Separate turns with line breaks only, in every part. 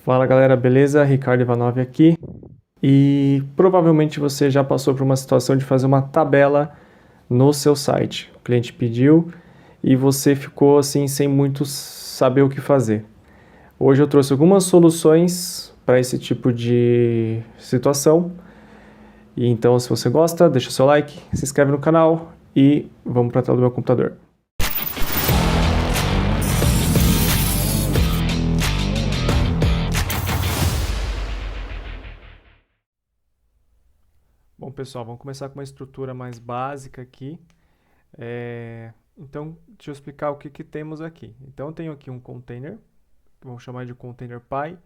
Fala galera, beleza? Ricardo Ivanov aqui. E provavelmente você já passou por uma situação de fazer uma tabela no seu site. O cliente pediu e você ficou assim sem muito saber o que fazer. Hoje eu trouxe algumas soluções para esse tipo de situação. E então, se você gosta, deixa o seu like, se inscreve no canal e vamos para a tela do meu computador. Bom, pessoal, vamos começar com uma estrutura mais básica aqui. Então, deixa eu explicar o que temos aqui. Então, eu tenho aqui um container, vamos chamar de container pai,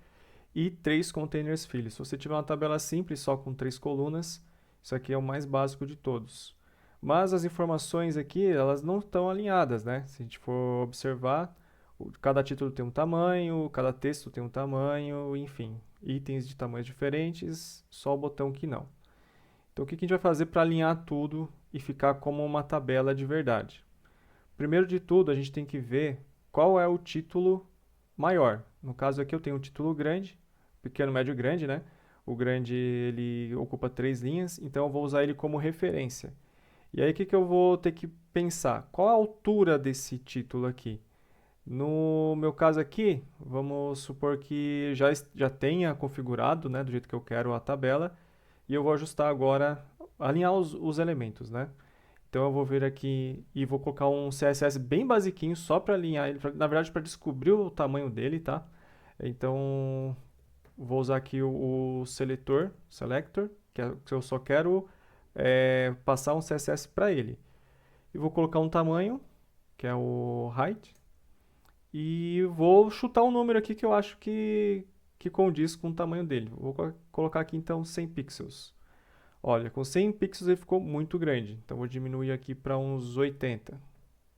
e 3 containers filhos. Se você tiver uma tabela simples, só com 3 colunas, isso aqui é o mais básico de todos. Mas as informações aqui, elas não estão alinhadas, né? Se a gente for observar, cada título tem um tamanho, cada texto tem um tamanho, enfim, itens de tamanhos diferentes, só o botão que não. Então, o que a gente vai fazer para alinhar tudo e ficar como uma tabela de verdade? Primeiro de tudo, a gente tem que ver qual é o título maior. No caso aqui eu tenho o título grande, pequeno, médio, grande, né? O grande ele ocupa 3 linhas, então eu vou usar ele como referência. E aí o que eu vou ter que pensar? Qual a altura desse título aqui? No meu caso aqui, vamos supor que já tenha configurado, né, do jeito que eu quero a tabela, e eu vou ajustar agora, alinhar os elementos, né? Então eu vou vir aqui e vou colocar um CSS bem basiquinho só para alinhar ele, na verdade para descobrir o tamanho dele, tá? Então vou usar aqui o selector, que eu só quero passar um CSS para ele. E vou colocar um tamanho, que é o height, e vou chutar um número aqui que eu acho que condiz com o tamanho dele. Vou colocar aqui então 100 pixels. Olha, com 100 pixels ele ficou muito grande, então vou diminuir aqui para uns 80.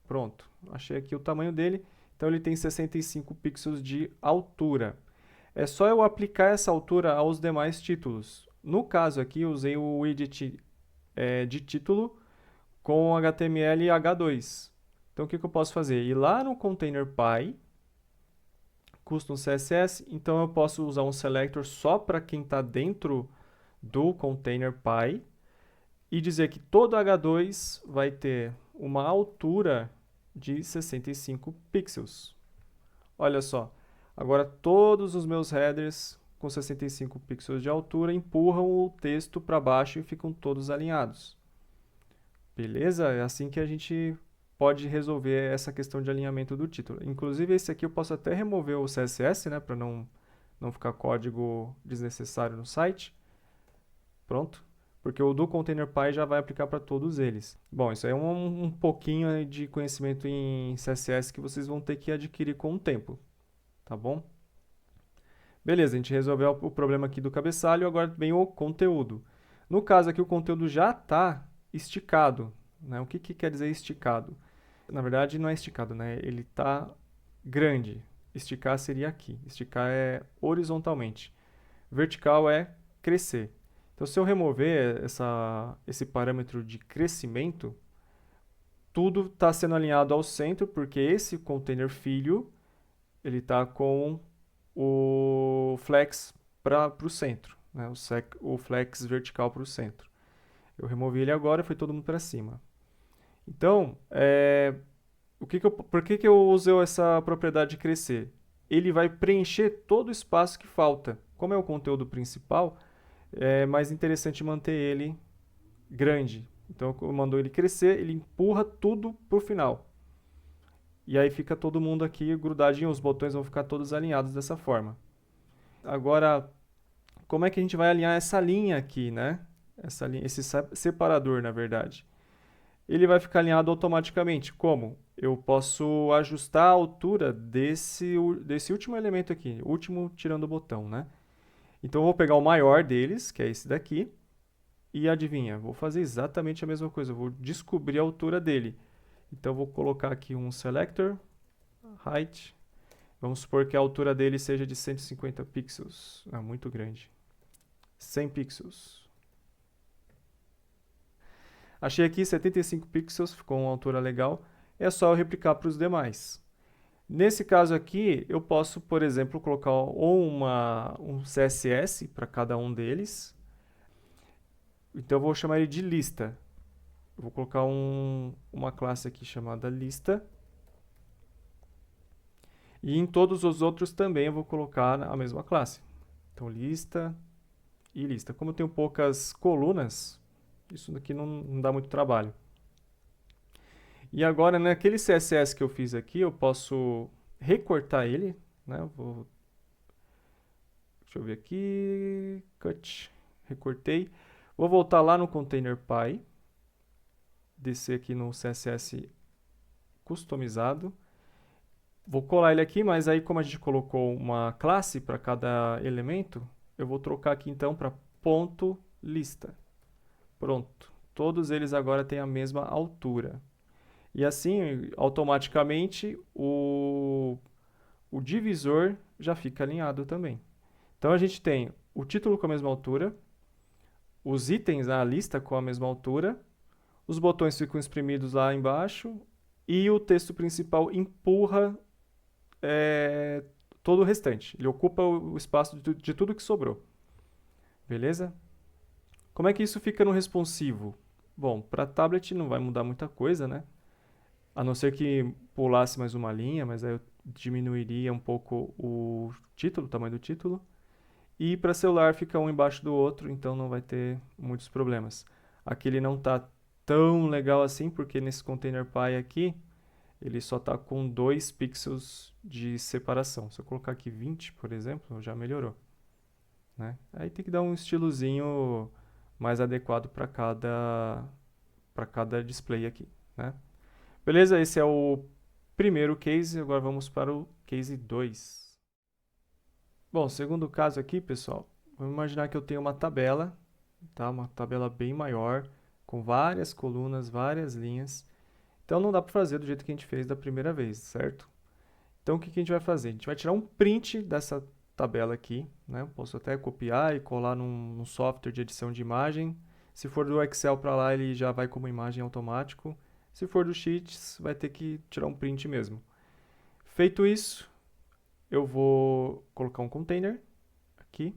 Pronto, achei aqui o tamanho dele, então ele tem 65 pixels de altura. É só eu aplicar essa altura aos demais títulos. No caso aqui, eu usei o widget de título com HTML H2. Então o que eu posso fazer? Ir lá no container pai, custom CSS, então eu posso usar um selector só para quem está dentro do container pai, e dizer que todo H2 vai ter uma altura de 65 pixels. Olha só, agora todos os meus headers com 65 pixels de altura empurram o texto para baixo e ficam todos alinhados. Beleza? É assim que a gente pode resolver essa questão de alinhamento do título. Inclusive, esse aqui eu posso até remover o CSS, né, para não ficar código desnecessário no site. Pronto. Porque o do Container Pi já vai aplicar para todos eles. Bom, isso aí é um pouquinho de conhecimento em CSS que vocês vão ter que adquirir com o tempo, tá bom? Beleza, a gente resolveu o problema aqui do cabeçalho, agora vem o conteúdo. No caso aqui, o conteúdo já está esticado, né? O que quer dizer esticado? Na verdade, não é esticado, né? Ele está grande. Esticar seria aqui. Esticar é horizontalmente. Vertical é crescer. Então, se eu remover esse parâmetro de crescimento, tudo está sendo alinhado ao centro, porque esse container filho ele está com o flex para o centro, né? O flex vertical para o centro. Eu removi ele agora, foi todo mundo para cima. Então, por que eu usei essa propriedade de crescer? Ele vai preencher todo o espaço que falta. Como é o conteúdo principal, é mais interessante manter ele grande. Então, eu mando ele crescer, ele empurra tudo para o final. E aí fica todo mundo aqui grudadinho, os botões vão ficar todos alinhados dessa forma. Agora, como é que a gente vai alinhar essa linha aqui, né? Esse separador, na verdade. Ele vai ficar alinhado automaticamente. Como? Eu posso ajustar a altura desse último elemento aqui, último tirando o botão, né? Então, eu vou pegar o maior deles, que é esse daqui, e adivinha, vou fazer exatamente a mesma coisa, eu vou descobrir a altura dele. Então, eu vou colocar aqui um selector, height, vamos supor que a altura dele seja de 150 pixels, é muito grande. 100 pixels. Achei aqui 75 pixels, ficou uma altura legal. É só eu replicar para os demais. Nesse caso aqui, eu posso, por exemplo, colocar ou um CSS para cada um deles. Então, eu vou chamar ele de lista. Eu vou colocar uma classe aqui chamada lista. E em todos os outros também eu vou colocar a mesma classe. Então, lista e lista. Como eu tenho poucas colunas, isso daqui não dá muito trabalho. E agora, naquele CSS que eu fiz aqui, eu posso recortar ele, né? Deixa eu ver aqui, cut, recortei. Vou voltar lá no container Py, descer aqui no CSS customizado. Vou colar ele aqui, mas aí como a gente colocou uma classe para cada elemento, eu vou trocar aqui então para ponto lista. Pronto, todos eles agora têm a mesma altura. E assim, automaticamente, o divisor já fica alinhado também. Então, a gente tem o título com a mesma altura, os itens na lista com a mesma altura, os botões ficam espremidos lá embaixo e o texto principal empurra todo o restante. Ele ocupa o espaço de tudo que sobrou. Beleza? Como é que isso fica no responsivo? Bom, para tablet não vai mudar muita coisa, né? A não ser que pulasse mais uma linha, mas aí eu diminuiria um pouco o título, o tamanho do título. E para celular fica um embaixo do outro, então não vai ter muitos problemas. Aqui ele não está tão legal assim, porque nesse container Py aqui, ele só está com 2 pixels de separação. Se eu colocar aqui 20, por exemplo, já melhorou. Né? Aí tem que dar um estilozinho mais adequado para cada display aqui. Né? Beleza? Esse é o primeiro case, agora vamos para o case 2. Bom, segundo caso aqui, pessoal, vamos imaginar que eu tenho uma tabela, tá? Uma tabela bem maior, com várias colunas, várias linhas. Então não dá para fazer do jeito que a gente fez da primeira vez, certo? Então o que a gente vai fazer? A gente vai tirar um print dessa tabela aqui, né? Eu posso até copiar e colar num software de edição de imagem. Se for do Excel para lá, ele já vai como imagem automático. Se for do Sheets, vai ter que tirar um print mesmo. Feito isso, eu vou colocar um container aqui.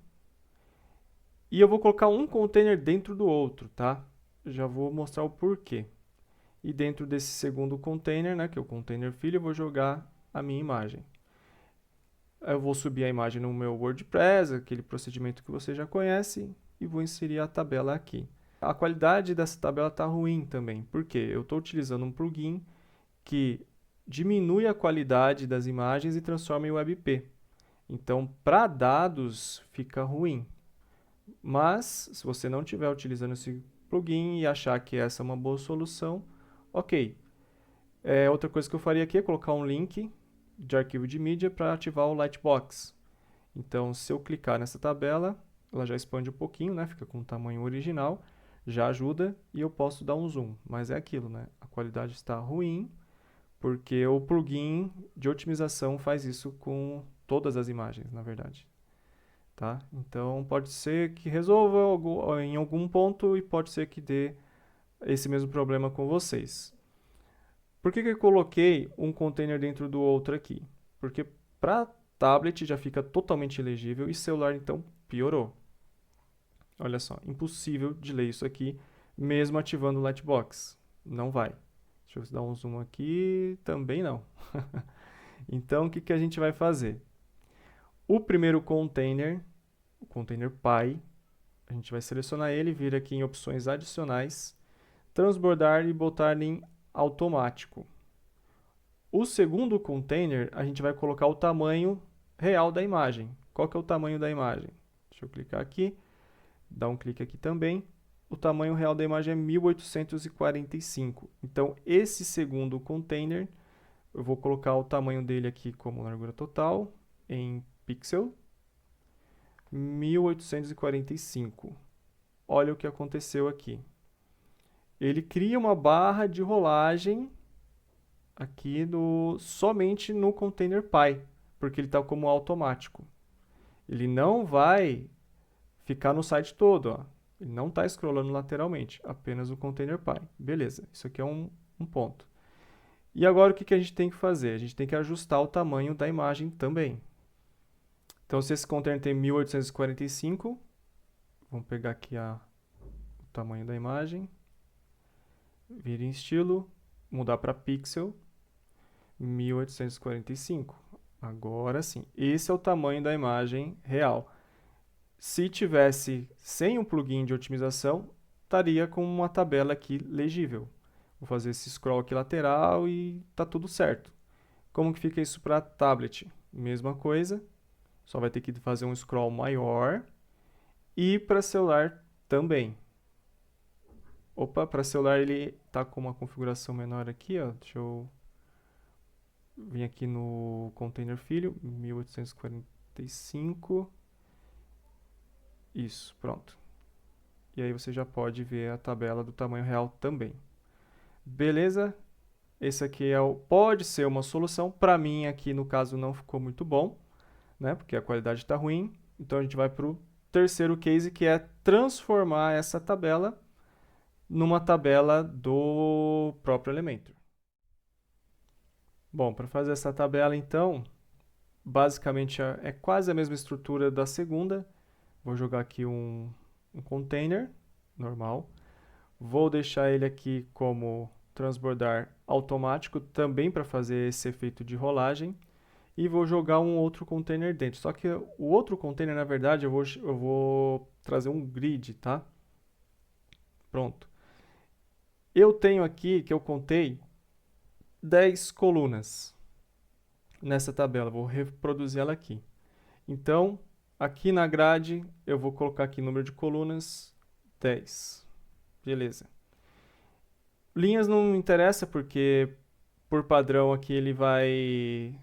E eu vou colocar um container dentro do outro, tá? Já vou mostrar o porquê. E dentro desse segundo container, né, que é o container filho, eu vou jogar a minha imagem. Eu vou subir a imagem no meu WordPress, aquele procedimento que você já conhece, e vou inserir a tabela aqui. A qualidade dessa tabela está ruim também, porque eu estou utilizando um plugin que diminui a qualidade das imagens e transforma em WebP. Então, para dados, fica ruim. Mas, se você não estiver utilizando esse plugin e achar que essa é uma boa solução, ok. Outra coisa que eu faria aqui é colocar um link de arquivo de mídia para ativar o Lightbox. Então, se eu clicar nessa tabela, ela já expande um pouquinho, né? Fica com o tamanho original, já ajuda e eu posso dar um zoom. Mas é aquilo, né? A qualidade está ruim porque o plugin de otimização faz isso com todas as imagens, na verdade. Tá? Então, pode ser que resolva em algum ponto e pode ser que dê esse mesmo problema com vocês. Por que eu coloquei um container dentro do outro aqui? Porque para tablet já fica totalmente ilegível e celular então piorou. Olha só, impossível de ler isso aqui, mesmo ativando o Lightbox. Não vai. Deixa eu dar um zoom aqui, também não. Então, o que a gente vai fazer? O primeiro container, o container Py, a gente vai selecionar ele, vir aqui em opções adicionais, transbordar e botar em automático. O segundo container, a gente vai colocar o tamanho real da imagem. Qual que é o tamanho da imagem? Deixa eu clicar aqui, dar um clique aqui também. O tamanho real da imagem é 1845. Então, esse segundo container, eu vou colocar o tamanho dele aqui como largura total, em pixel, 1845. Olha o que aconteceu aqui. Ele cria uma barra de rolagem aqui somente no container Py, porque ele está como automático. Ele não vai ficar no site todo, ó. Ele não está scrollando lateralmente, apenas o container Py. Beleza, isso aqui é um ponto. E agora o que a gente tem que fazer? A gente tem que ajustar o tamanho da imagem também. Então, se esse container tem 1845, vamos pegar aqui o tamanho da imagem, vir em estilo, mudar para pixel, 1845. Agora sim, esse é o tamanho da imagem real. Se tivesse sem um plugin de otimização, estaria com uma tabela aqui legível. Vou fazer esse scroll aqui lateral e tá tudo certo. Como que fica isso para tablet? Mesma coisa, só vai ter que fazer um scroll maior e para celular também. Opa, para celular ele tá com uma configuração menor aqui, ó. Deixa eu vir aqui no container filho, 1845. Isso, pronto. E aí você já pode ver a tabela do tamanho real também. Beleza? Esse aqui pode ser uma solução. Para mim aqui no caso não ficou muito bom, né? Porque a qualidade está ruim. Então a gente vai para o terceiro case, que é transformar essa tabela numa tabela do próprio Elementor. Bom, para fazer essa tabela então, basicamente é quase a mesma estrutura da segunda. Vou jogar aqui um container normal. Vou deixar ele aqui como transbordar automático, também para fazer esse efeito de rolagem. E vou jogar um outro container dentro. Só que o outro container, na verdade, eu vou trazer um grid, tá? Pronto. Eu tenho aqui, que eu contei, 10 colunas nessa tabela. Vou reproduzir ela aqui. Então, aqui na grade, eu vou colocar aqui número de colunas, 10. Beleza. Linhas não interessa, porque por padrão aqui ele vai...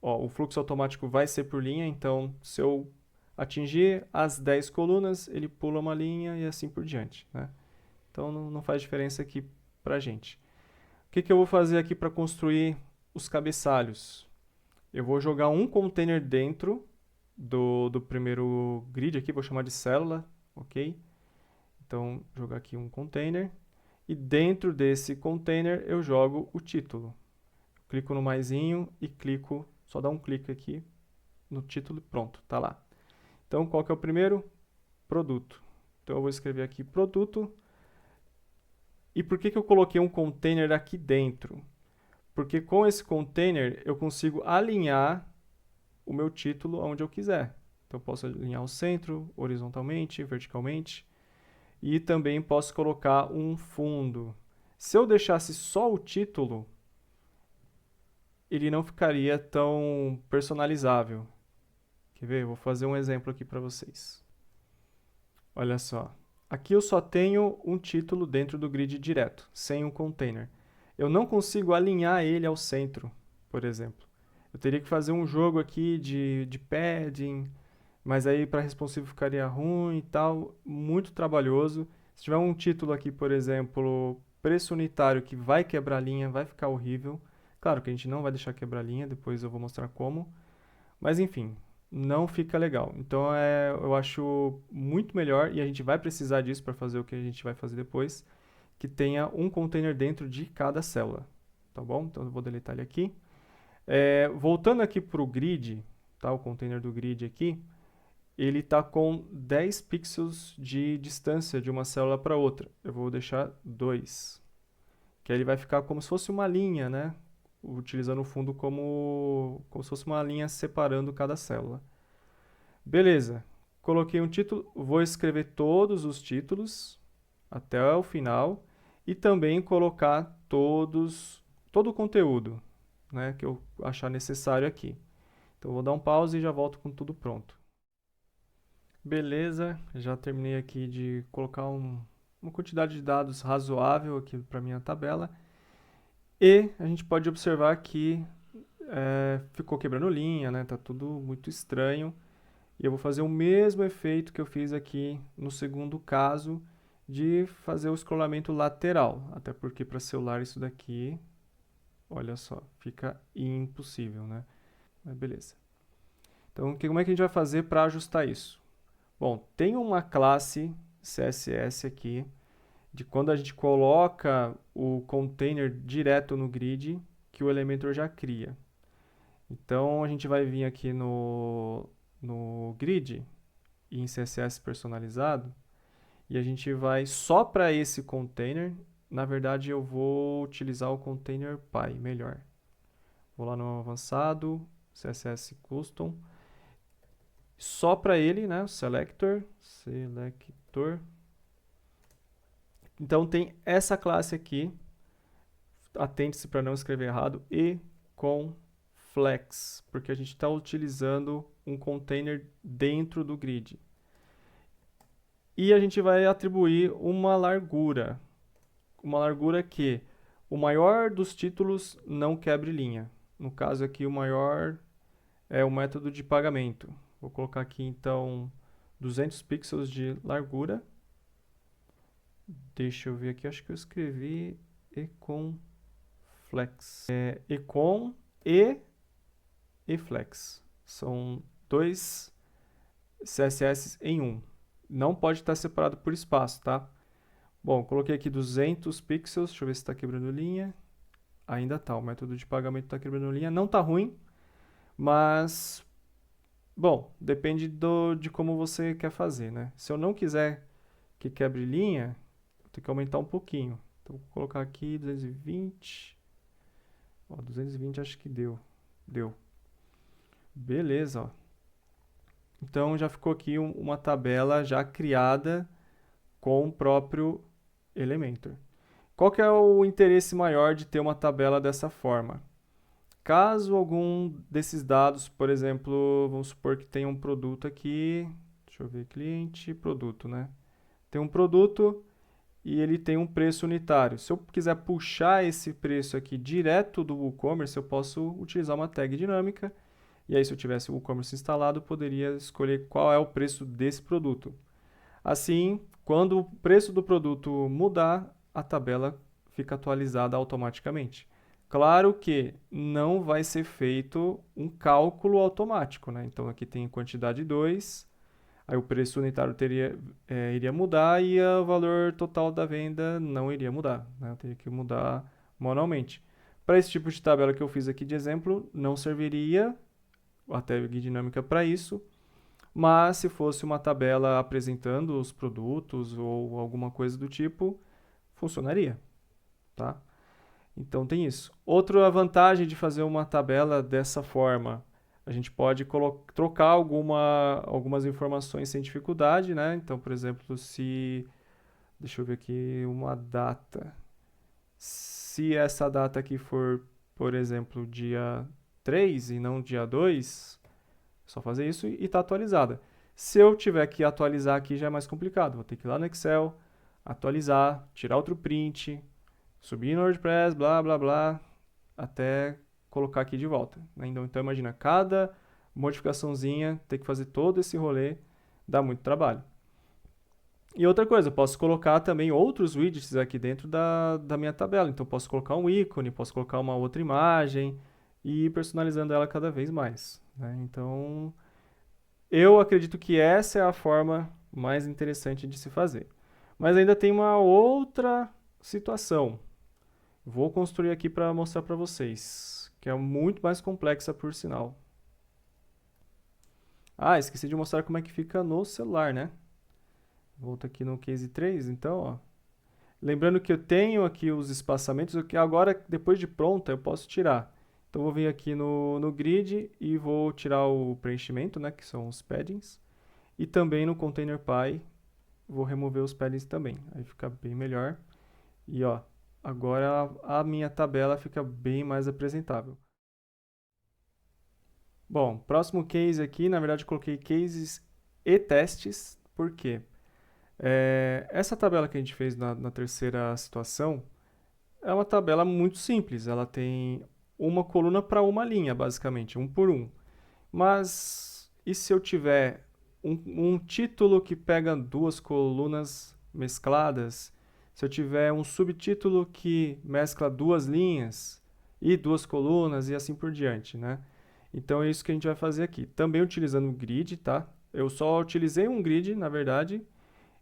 Ó, o fluxo automático vai ser por linha, então se eu atingir as 10 colunas, ele pula uma linha e assim por diante, né? Então não faz diferença aqui pra gente. O que eu vou fazer aqui para construir os cabeçalhos? Eu vou jogar um container dentro do primeiro grid aqui, vou chamar de célula, ok? Então, jogar aqui um container. E dentro desse container eu jogo o título. Clico no maisinho e clico, só dá um clique aqui no título e pronto, tá lá. Então, qual que é o primeiro? Produto. Então, eu vou escrever aqui produto. E por que eu coloquei um container aqui dentro? Porque com esse container eu consigo alinhar o meu título onde eu quiser. Então, eu posso alinhar o centro, horizontalmente, verticalmente. E também posso colocar um fundo. Se eu deixasse só o título, ele não ficaria tão personalizável. Quer ver? Eu vou fazer um exemplo aqui para vocês. Olha só. Aqui eu só tenho um título dentro do grid direto, sem um container. Eu não consigo alinhar ele ao centro, por exemplo. Eu teria que fazer um jogo aqui de padding, mas aí para responsivo ficaria ruim e tal, muito trabalhoso. Se tiver um título aqui, por exemplo, preço unitário que vai quebrar linha, vai ficar horrível. Claro que a gente não vai deixar quebrar linha, depois eu vou mostrar como. Mas enfim, não fica legal. Então eu acho muito melhor, e a gente vai precisar disso para fazer o que a gente vai fazer depois, que tenha um container dentro de cada célula. Tá bom? Então eu vou deletar ele aqui. Voltando aqui para o grid, tá? O container do grid aqui, ele está com 10 pixels de distância de uma célula para outra. Eu vou deixar 2, que aí ele vai ficar como se fosse uma linha, né? Utilizando o fundo como se fosse uma linha separando cada célula. Beleza, coloquei um título, vou escrever todos os títulos até o final e também colocar todo o conteúdo, né, que eu achar necessário aqui. Então vou dar um pause e já volto com tudo pronto. Beleza, já terminei aqui de colocar uma quantidade de dados razoável aqui para minha tabela. E a gente pode observar que ficou quebrando linha, né? Tá tudo muito estranho. E eu vou fazer o mesmo efeito que eu fiz aqui no segundo caso, de fazer o scrollamento lateral. Até porque para celular isso daqui, olha só, fica impossível, né? Mas beleza. Então, como é que a gente vai fazer para ajustar isso? Bom, tem uma classe CSS aqui, de quando a gente coloca o container direto no grid, que o Elementor já cria. Então, a gente vai vir aqui no grid, e em CSS personalizado, e a gente vai só para esse container. Na verdade, eu vou utilizar o container Py, melhor. Vou lá no avançado, CSS Custom. Só para ele, né? Selector. Então tem essa classe aqui. Atente-se para não escrever errado. E com flex, porque a gente está utilizando um container dentro do grid. E a gente vai atribuir uma largura. Uma largura que o maior dos títulos não quebre linha. No caso aqui, o maior é o método de pagamento. Vou colocar aqui, então, 200 pixels de largura. Deixa eu ver aqui, acho que eu escrevi econ flex. Econ e flex. São dois CSS em um. Não pode estar separado por espaço, tá? Bom, coloquei aqui 200 pixels. Deixa eu ver se está quebrando linha. Ainda está, o método de pagamento está quebrando linha. Não está ruim, mas... Bom, depende de como você quer fazer, né? Se eu não quiser que quebre linha, vou ter que aumentar um pouquinho. Então, vou colocar aqui 220. Ó, 220 acho que deu. Deu. Beleza, ó. Então, já ficou aqui uma tabela já criada com o próprio Elementor. Qual que é o interesse maior de ter uma tabela dessa forma? Caso algum desses dados, por exemplo, vamos supor que tem um produto aqui, deixa eu ver, cliente, produto, né? Tem um produto e ele tem um preço unitário. Se eu quiser puxar esse preço aqui direto do WooCommerce, eu posso utilizar uma tag dinâmica. E aí, se eu tivesse o WooCommerce instalado, eu poderia escolher qual é o preço desse produto. Assim, quando o preço do produto mudar, a tabela fica atualizada automaticamente. Claro que não vai ser feito um cálculo automático, né? Então, aqui tem quantidade 2, aí o preço unitário iria mudar e o valor total da venda não iria mudar, né? Eu teria que mudar manualmente. Para esse tipo de tabela que eu fiz aqui de exemplo, não serviria a tag dinâmica para isso, mas se fosse uma tabela apresentando os produtos ou alguma coisa do tipo, funcionaria, tá? Então tem isso. Outra vantagem de fazer uma tabela dessa forma, a gente pode trocar algumas informações sem dificuldade, né? Então, por exemplo, deixa eu ver aqui, uma data. Se essa data aqui for, por exemplo, dia 3 e não dia 2, é só fazer isso e está atualizada. Se eu tiver que atualizar aqui já é mais complicado. Vou ter que ir lá no Excel, atualizar, tirar outro print, subir no WordPress, blá, blá, blá, até colocar aqui de volta, né? Então, imagina, cada modificaçãozinha, ter que fazer todo esse rolê, dá muito trabalho. E outra coisa, eu posso colocar também outros widgets aqui dentro da minha tabela. Então, posso colocar um ícone, posso colocar uma outra imagem e ir personalizando ela cada vez mais, né? Então, eu acredito que essa é a forma mais interessante de se fazer. Mas ainda tem uma outra situação. Vou construir aqui para mostrar para vocês, que é muito mais complexa por sinal. Ah, esqueci de mostrar como é que fica no celular, né? Volto aqui no Case 3, então, ó. Lembrando que eu tenho aqui os espaçamentos, que agora, depois de pronta, eu posso tirar. Então, vou vir aqui no grid e vou tirar o preenchimento, né, que são os paddings. E também no Container Py, vou remover os paddings também. Aí fica bem melhor. E, ó, agora a minha tabela fica bem mais apresentável. Bom, próximo case aqui, na verdade, eu coloquei cases e testes. Por quê? Essa tabela que a gente fez na terceira situação é uma tabela muito simples. Ela tem uma coluna para uma linha, basicamente, um por um. Mas e se eu tiver um título que pega duas colunas mescladas? Se eu tiver um subtítulo que mescla duas linhas e duas colunas e assim por diante, né? Então é isso que a gente vai fazer aqui. Também utilizando o grid, tá? Eu só utilizei um grid, na verdade,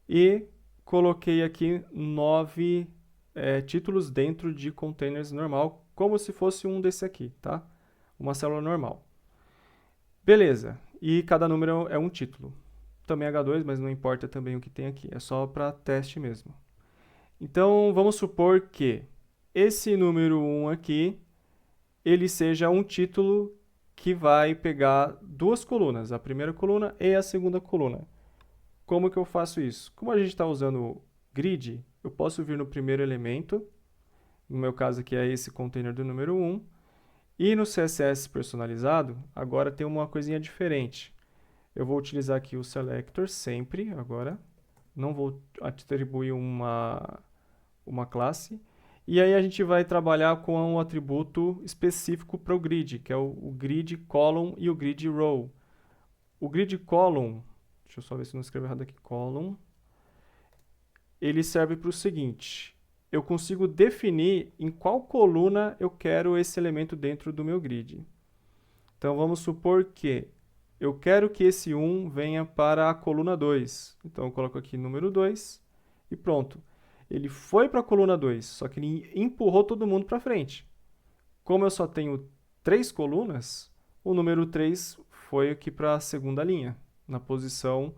e coloquei aqui 9 títulos dentro de containers normal, como se fosse um desse aqui, tá? Uma célula normal. Beleza, e cada número é um título. Também H2, mas não importa também o que tem aqui, é só para teste mesmo. Então, vamos supor que esse número 1 aqui, ele seja um título que vai pegar duas colunas, a primeira coluna e a segunda coluna. Como que eu faço isso? Como a gente está usando grid, eu posso vir no primeiro elemento, no meu caso aqui é esse container do número 1, e no CSS personalizado, agora tem uma coisinha diferente. Eu vou utilizar aqui o selector sempre, agora, não vou atribuir uma classe, e aí a gente vai trabalhar com um atributo específico para o grid, que é o grid column e o grid row. O grid column, deixa eu só ver se não escrevo errado aqui, column, ele serve para o seguinte, eu consigo definir em qual coluna eu quero esse elemento dentro do meu grid. Então, vamos supor que eu quero que esse 1 venha para a coluna 2. Então, eu coloco aqui número 2 e pronto. Ele foi para a coluna 2, só que ele empurrou todo mundo para frente. Como eu só tenho 3 colunas, o número 3 foi aqui para a segunda linha, na posição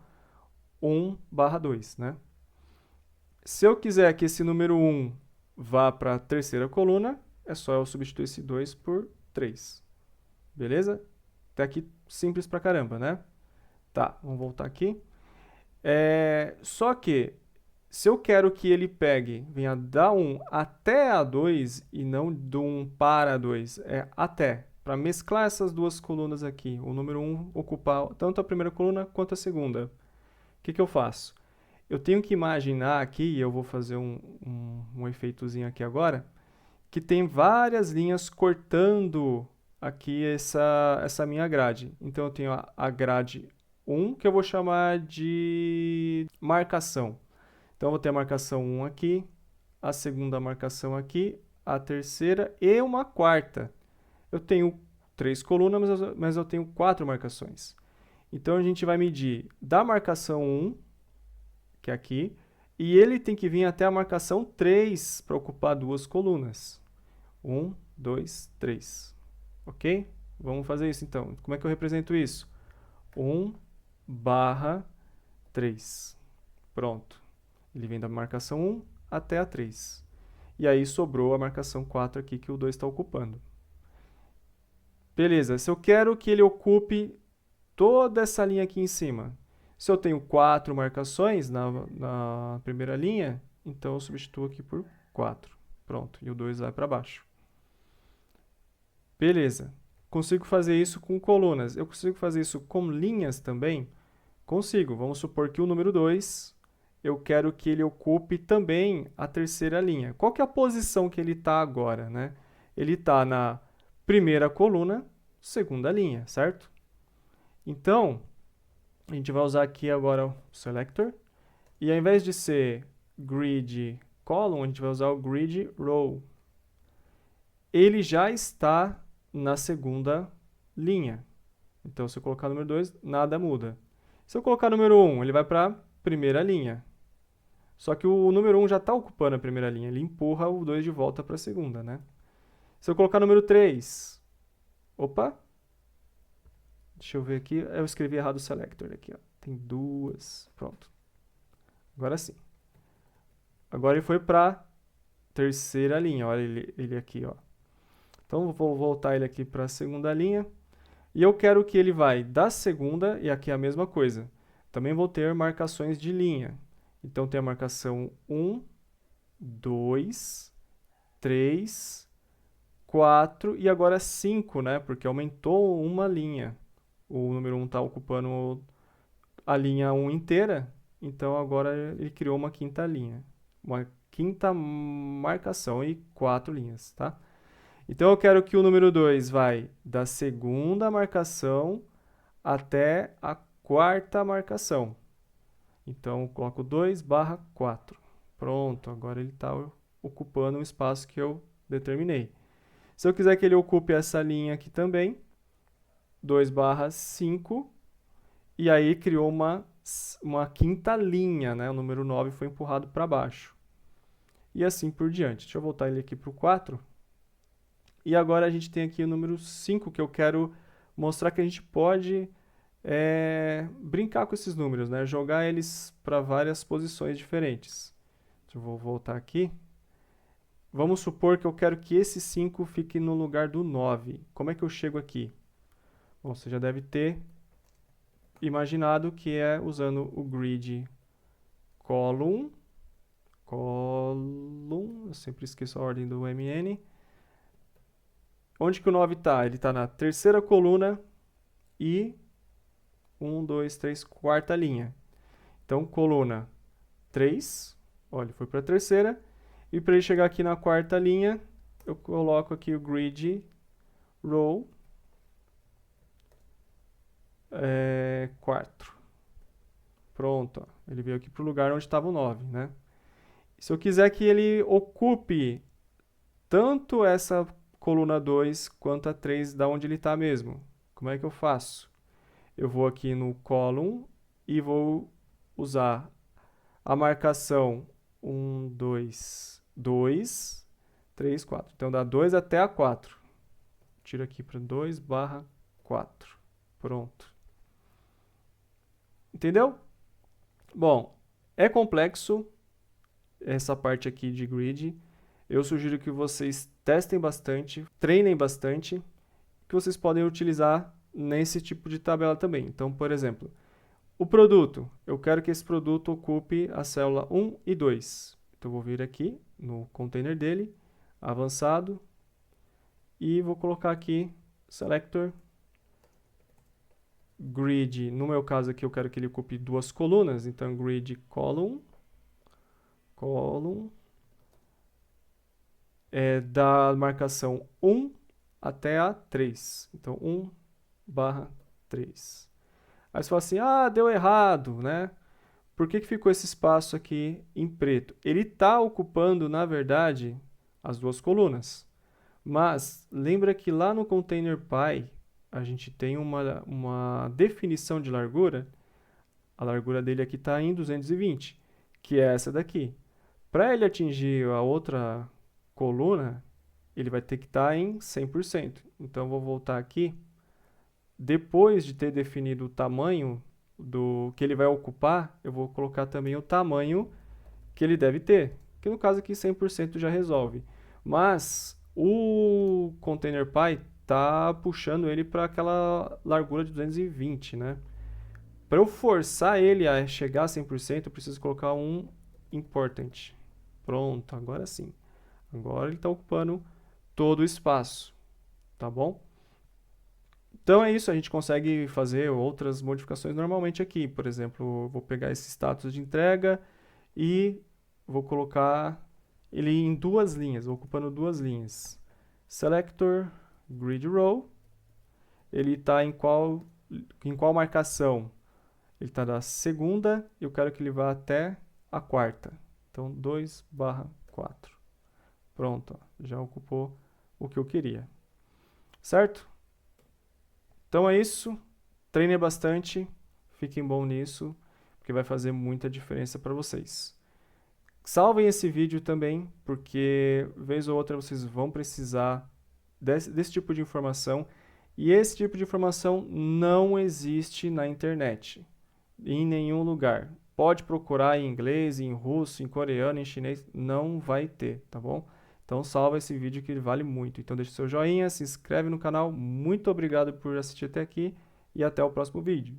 1/2, né? Se eu quiser que esse número 1 vá para a terceira coluna, é só eu substituir esse 2 por 3. Beleza? Até aqui simples pra caramba, né? Tá, vamos voltar aqui. Só que, se eu quero que ele pegue, venha da 1 até a 2 e não do 1 para a 2, é até, para mesclar essas duas colunas aqui, o número 1 ocupar tanto a primeira coluna quanto a segunda. O que eu faço? Eu tenho que imaginar aqui, e eu vou fazer um efeitozinho aqui agora, que tem várias linhas cortando aqui essa minha grade. Então, eu tenho a grade 1, que eu vou chamar de marcação. Então, eu vou ter a marcação 1 aqui, a segunda marcação aqui, a terceira e uma quarta. Eu tenho 3 colunas, mas eu tenho 4 marcações. Então, a gente vai medir da marcação 1, que é aqui, e ele tem que vir até a marcação 3 para ocupar duas colunas. 1, 2, 3. Ok? Vamos fazer isso então. Como é que eu represento isso? 1/3. Pronto. Ele vem da marcação 1 até a 3. E aí sobrou a marcação 4 aqui que o 2 está ocupando. Beleza. Se eu quero que ele ocupe toda essa linha aqui em cima, se eu tenho 4 marcações na primeira linha, então eu substituo aqui por 4. Pronto. E o 2 vai para baixo. Beleza. Consigo fazer isso com colunas. Eu consigo fazer isso com linhas também? Consigo. Vamos supor que o número 2, eu quero que ele ocupe também a terceira linha. Qual que é a posição que ele está agora, né? Ele está na primeira coluna, segunda linha, certo? Então, a gente vai usar aqui agora o selector. E ao invés de ser grid column, a gente vai usar o grid row. Ele já está na segunda linha. Então, se eu colocar o número 2, nada muda. Se eu colocar o número 1, ele vai para a primeira linha. Só que o número 1 já está ocupando a primeira linha, ele empurra o 2 de volta para a segunda, né? Se eu colocar o número 3, opa, deixa eu ver aqui, eu escrevi errado o selector aqui, ó. Tem duas, pronto. Agora sim. Agora ele foi para a terceira linha, olha ele aqui, ó. Então, vou voltar ele aqui para a segunda linha. E eu quero que ele vai da segunda, e aqui é a mesma coisa. Também vou ter marcações de linha. Então, tem a marcação 1, 2, 3, 4 e agora 5, né? Porque aumentou uma linha. O número 1 está ocupando a linha 1 inteira, então agora ele criou uma quinta linha. Uma quinta marcação e 4 linhas, tá? Então, eu quero que o número 2 vai da segunda marcação até a quarta marcação. Então, eu coloco 2/4. Pronto, agora ele está ocupando o espaço que eu determinei. Se eu quiser que ele ocupe essa linha aqui também, 2/5, e aí criou uma quinta linha, né? O número 9 foi empurrado para baixo. E assim por diante. Deixa eu voltar ele aqui para o 4. E agora a gente tem aqui o número 5, que eu quero mostrar que a gente pode brincar com esses números, né? Jogar eles para várias posições diferentes. Eu vou voltar aqui. Vamos supor que eu quero que esse 5 fique no lugar do 9. Como é que eu chego aqui? Bom, você já deve ter imaginado que é usando o grid column, eu sempre esqueço a ordem do MN. Onde que o 9 está? Ele está na terceira coluna e 1, 2, 3, quarta linha. Então, coluna 3, olha, foi para a terceira. E para ele chegar aqui na quarta linha, eu coloco aqui o grid row 4. Pronto, ó. Ele veio aqui para o lugar onde estava o 9, né? Se eu quiser que ele ocupe tanto essa coluna 2 quanto a 3 da onde ele está mesmo, como é que eu faço? Eu vou aqui no column e vou usar a marcação 1, 2, 2, 3, 4. Então, dá 2 até a 4. Tiro aqui para 2/4. Pronto. Entendeu? Bom, é complexo essa parte aqui de grid. Eu sugiro que vocês testem bastante, treinem bastante, que vocês podem utilizar nesse tipo de tabela também. Então, por exemplo, o produto. Eu quero que esse produto ocupe a célula 1 e 2. Então, eu vou vir aqui no container dele, avançado, e vou colocar aqui selector grid. No meu caso aqui, eu quero que ele ocupe duas colunas. Então, grid column, da marcação 1 até a 3. Então, 1/3. Aí você fala assim, deu errado, né? Por que ficou esse espaço aqui em preto? Ele está ocupando, na verdade, as duas colunas. Mas, lembra que lá no container Py, a gente tem uma definição de largura. A largura dele aqui está em 220, que é essa daqui. Para ele atingir a outra coluna, ele vai ter que estar em 100%. Então, eu vou voltar aqui. Depois de ter definido o tamanho do que ele vai ocupar, eu vou colocar também o tamanho que ele deve ter, que no caso aqui 100% já resolve. Mas o container Py está puxando ele para aquela largura de 220, né? Para eu forçar ele a chegar a 100%, eu preciso colocar um important. Pronto, agora sim. Agora ele está ocupando todo o espaço, tá bom? Então é isso, a gente consegue fazer outras modificações normalmente aqui. Por exemplo, vou pegar esse status de entrega e vou colocar ele em duas linhas, ocupando duas linhas. Selector, grid row, ele está em qual marcação? Ele está da segunda e eu quero que ele vá até a quarta. Então, 2/4. Pronto, ó, já ocupou o que eu queria. Certo? Então é isso. Treinem bastante, fiquem bom nisso, porque vai fazer muita diferença para vocês. Salvem esse vídeo também, porque vez ou outra vocês vão precisar desse tipo de informação. E esse tipo de informação não existe na internet, em nenhum lugar. Pode procurar em inglês, em russo, em coreano, em chinês, não vai ter, tá bom? Então salva esse vídeo que ele vale muito. Então deixa o seu joinha, se inscreve no canal. Muito obrigado por assistir até aqui e até o próximo vídeo.